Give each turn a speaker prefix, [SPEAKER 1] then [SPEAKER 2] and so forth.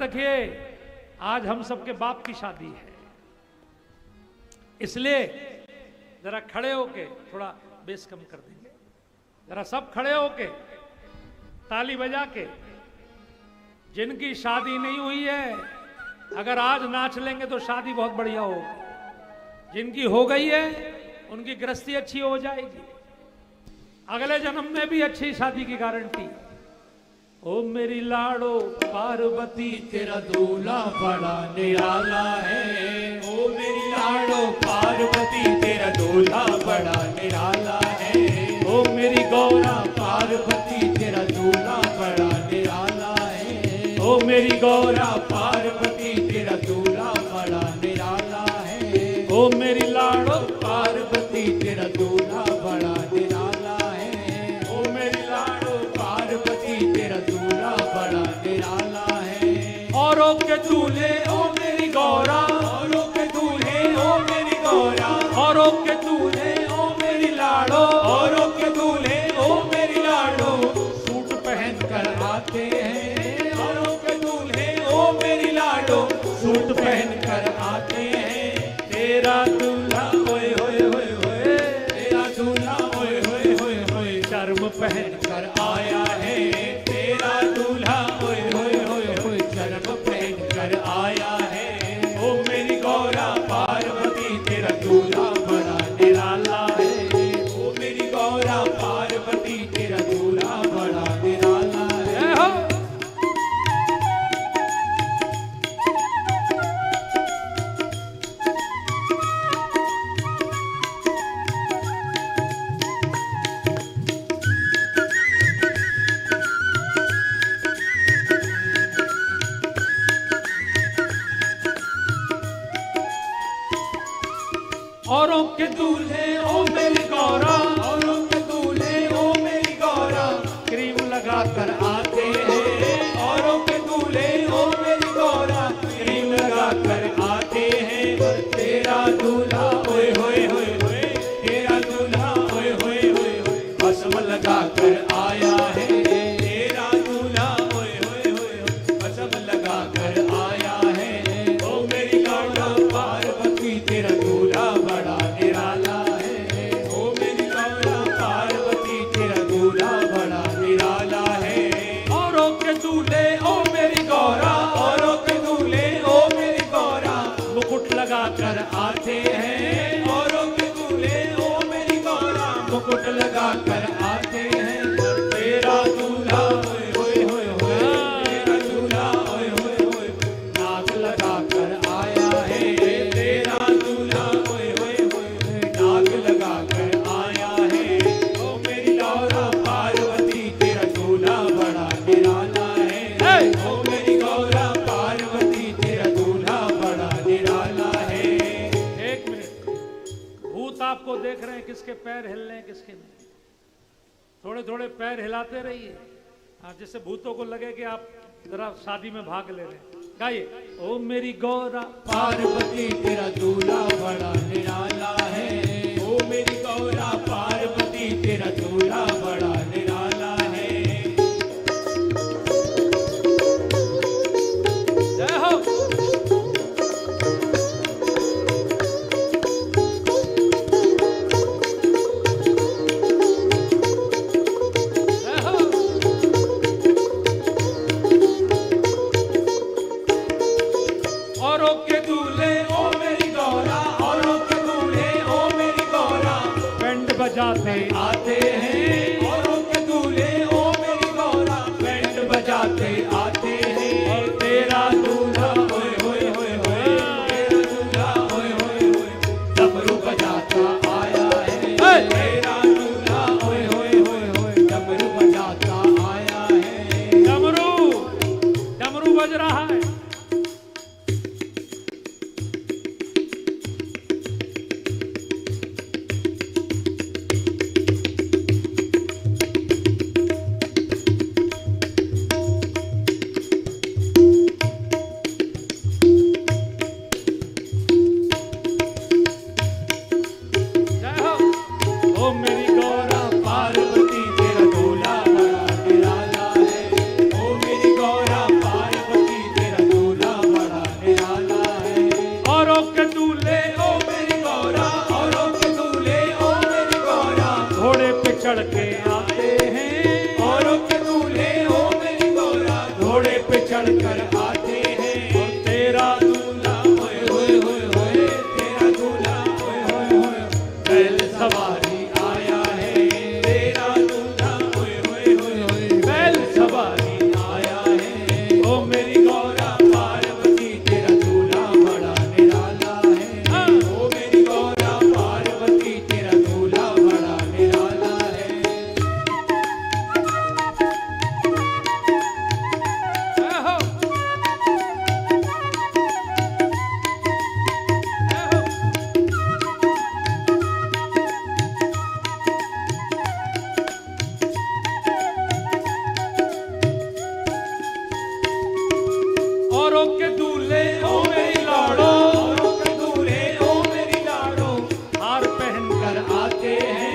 [SPEAKER 1] रखिए, आज हम सबके बाप की शादी है, इसलिए जरा खड़े होके थोड़ा बेस कम कर देंगे, जरा सब खड़े होके ताली बजा के। जिनकी शादी नहीं हुई है, अगर आज नाच लेंगे तो शादी बहुत बढ़िया होगी। जिनकी हो गई है उनकी गृहस्थी अच्छी हो जाएगी, अगले जन्म में भी अच्छी शादी की गारंटी। ओ मेरी लाड़ो पार्वती तेरा दूल्हा बड़ा निराला है।
[SPEAKER 2] ओ मेरी लाड़ो पार्वती तेरा दूल्हा बड़ा निराला है।
[SPEAKER 1] ओ मेरी गौरा
[SPEAKER 2] पार्वती तेरा दूल्हा बड़ा निराला है।
[SPEAKER 1] ओ मेरी गौरा
[SPEAKER 2] पार्वती तेरा दूल्हा बड़ा निराला है।
[SPEAKER 1] ओ मेरी लाड़ो
[SPEAKER 2] पार्वती तेरा दूल्हा बड़ा निराला है। ओ मेरी लाड़ो पार्वती तेरा दूल्हा बड़ा निराला है।
[SPEAKER 1] औरों के दूल्हे
[SPEAKER 2] ओ मेरी गौरा, औरों के दूल्हे ओ मेरी गौरा,
[SPEAKER 1] औरों के दूल्हे
[SPEAKER 2] दूल्हे ओ मेरी लाड़ो, औरों के दूल्हे ओ मेरी लाड़ो सूट पहन कर आते हैं। औरों के दूल्हे ओ मेरी लाड़ो सूट पहन कर आते हैं।
[SPEAKER 1] तेरा दूल्हा ओए होए होए होए,
[SPEAKER 2] तेरा दूल्हा ओए होए होए होए
[SPEAKER 1] शर्म पहन
[SPEAKER 2] कर आया है। तेरा दूल्हा ओए होए होए होए शर्म पहन कर आया है। ओ मेरी गौरा पार्वती तेरा दूल्हा बड़ा निराला है। ओ मेरी गौरा पार्वती तेरा दूल्हा बड़ा निराला है।
[SPEAKER 1] जय हो। औरों के दूल्हे ओ मेरी गौरा,
[SPEAKER 2] औरों के दूल्हे ओ मेरी गौरा
[SPEAKER 1] क्रीम लगा
[SPEAKER 2] कर आते हैं। औरों के दूल्हे ओ मेरी गौरा क्रीम लगा कर आते हैं। तेरा दूल्हा ओए होए होए होए, तेरा दूल्हा ओए होए होए होए भस्म लगा कर आया है। तेरा दूल्हा ओए होए होए होए भस्म लगा कर आया है। ओ मेरी गौरा पार्वती तेरा दूल्हा बड़ा निराला है। ओ मेरी गौरा पार्वती तेरा दूल्हा बड़ा निराला है।
[SPEAKER 1] औरों के दूल्हे ओ मेरी गौरा,
[SPEAKER 2] औरों के दूल्हे ओ मेरी गौरा
[SPEAKER 1] मुकुट लगा कर
[SPEAKER 2] कर आते हैं। औरों के दूल्हे ओ मेरी गौरा मुकुट लगा कर आते हैं। तेरा दूल्हा ओए होए होए होए, तेरा दूल्हा ओए होए होए नाक लगा कर आया है। तेरा दूल्हा ओए होए होए होए नाक लगा कर आया है। ओ मेरी गौरा पार्वती तेरा दूल्हा बड़ा निराला है। ओ मेरी गौरा पार्वती तेरा दूल्हा बड़ा निराला है।
[SPEAKER 1] एक मिनट, भूत आपको देख रहे हैं, किसके पैर हिल रहे हैं किसके नहीं। थोड़े थोड़े पैर हिलाते रहिए, हाँ, जिससे भूतों को लगे कि आप जरा शादी में भाग ले रहे हैं। गाइए, ओ मेरी गौरा
[SPEAKER 2] पार्वती तेरा दूल्हा बड़ा निराला है। ओ मेरी गौरा पार्वती तेरा दूल्हा बड़ा निराला है।
[SPEAKER 1] जय हो। जय हो।
[SPEAKER 2] औरों के दूल्हे ओ मेरी गौरा, औरों के दूल्हे ओ मेरी गौरा
[SPEAKER 1] बैंड बजाते
[SPEAKER 2] आते हैं। औरों के दूल्हे ओ मेरी गौरा बैंड बजाते आते हैं। और तेरा दूल्हा ओए होए होए होए, तेरा दूल्हा ओए होए होए डमरू बजाता आया है। तेरा दूल्हा ओए होए होए होए डमरू बजाता आया है।
[SPEAKER 1] डमरू, डमरू बज रहा है। चढ़ के आते हैं,
[SPEAKER 2] औरों के दूल्हे ओ मेरी गौरा घोड़े पे चढ़ कर आते हैं।
[SPEAKER 1] और तेरा दूल्हा
[SPEAKER 2] होए होए होए होए तेरा दूल्हा होए होए होए
[SPEAKER 1] बैल सवारी
[SPEAKER 2] आया है। तेरा दूल्हा होए होए होए होए
[SPEAKER 1] बैल सवारी
[SPEAKER 2] आया है। ओ मेरी गौरा पार्वती तेरा दूल्हा बड़ा निराला है। ओ मेरी गौरा पार्वती तेरा दूल्हा बड़ा निराला है।
[SPEAKER 1] आहो, आहो। औरों के दूल्हे ओ मेरी लाड़ो
[SPEAKER 2] औरों के दूल्हे ओ मेरी लाड़ो
[SPEAKER 1] हार पहन कर
[SPEAKER 2] कर आते हैं।